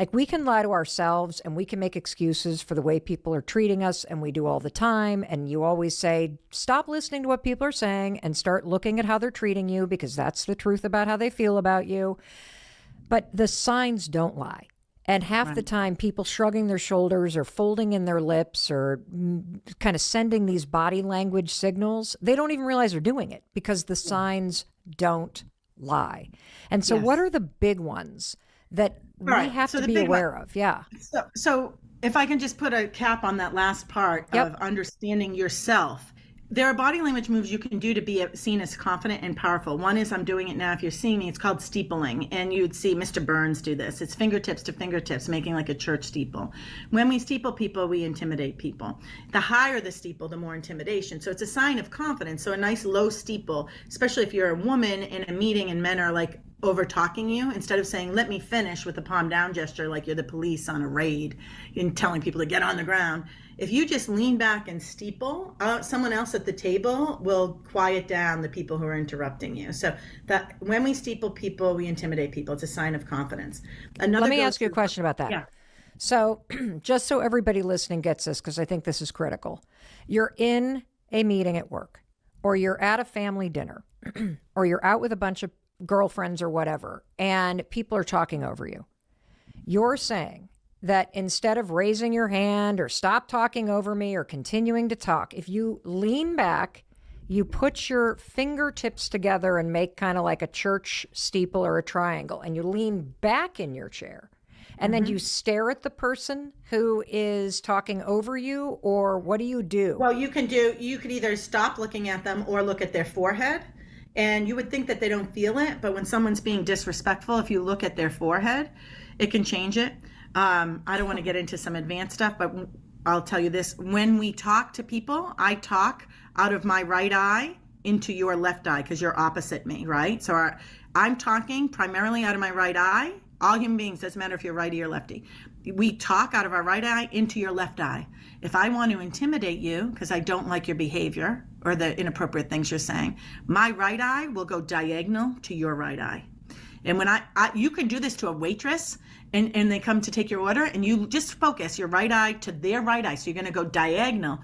Like we can lie to ourselves and we can make excuses for the way people are treating us, and we do all the time. And you always say, stop listening to what people are saying and start looking at how they're treating you, because that's the truth about how they feel about you. But the signs don't lie. And half the Right. time, people shrugging their shoulders or folding in their lips or kind of sending these body language signals, they don't even realize they're doing it because the signs don't lie. And so, what Yes. are the big ones that All we right. have So to the be big one. aware of? Yeah. So if I can just put a cap on that last part of Yep. understanding yourself, there are body language moves you can do to be seen as confident and powerful. One is, I'm doing it now. If you're seeing me, it's called steepling. And you'd see Mr. Burns do this. It's fingertips to fingertips, making like a church steeple. When we steeple people, we intimidate people. The higher the steeple, the more intimidation. So it's a sign of confidence. So a nice low steeple, especially if you're a woman in a meeting and men are like over talking you, instead of saying, let me finish with a palm down gesture, like you're the police on a raid and telling people to get on the ground. If you just lean back and steeple, someone else at the table will quiet down the people who are interrupting you. So that when we steeple people, we intimidate people. It's a sign of confidence. Another Let me goes ask you a to, question about that. yeah. So, just so everybody listening gets this, because I think this is critical. You're in a meeting at work, or you're at a family dinner, or you're out with a bunch of girlfriends or whatever, and people are talking over you. You're saying that instead of raising your hand or stop talking over me or continuing to talk, if you lean back, you put your fingertips together and make kind of like a church steeple or a triangle, and you lean back in your chair. And then you stare at the person who is talking over you, or what do you do? Well, you could either stop looking at them or look at their forehead. And you would think that they don't feel it, but when someone's being disrespectful, if you look at their forehead, it can change it. I don't want to get into some advanced stuff, but I'll tell you this. When we talk to people, I talk out of my right eye into your left eye because you're opposite me, right? So I'm talking primarily out of my right eye. All human beings, doesn't matter if you're righty or lefty. We talk out of our right eye into your left eye. If I want to intimidate you because I don't like your behavior or the inappropriate things you're saying, my right eye will go diagonal to your right eye. And when you can do this to a waitress and they come to take your order, and you just focus your right eye to their right eye. So you're going to go diagonal.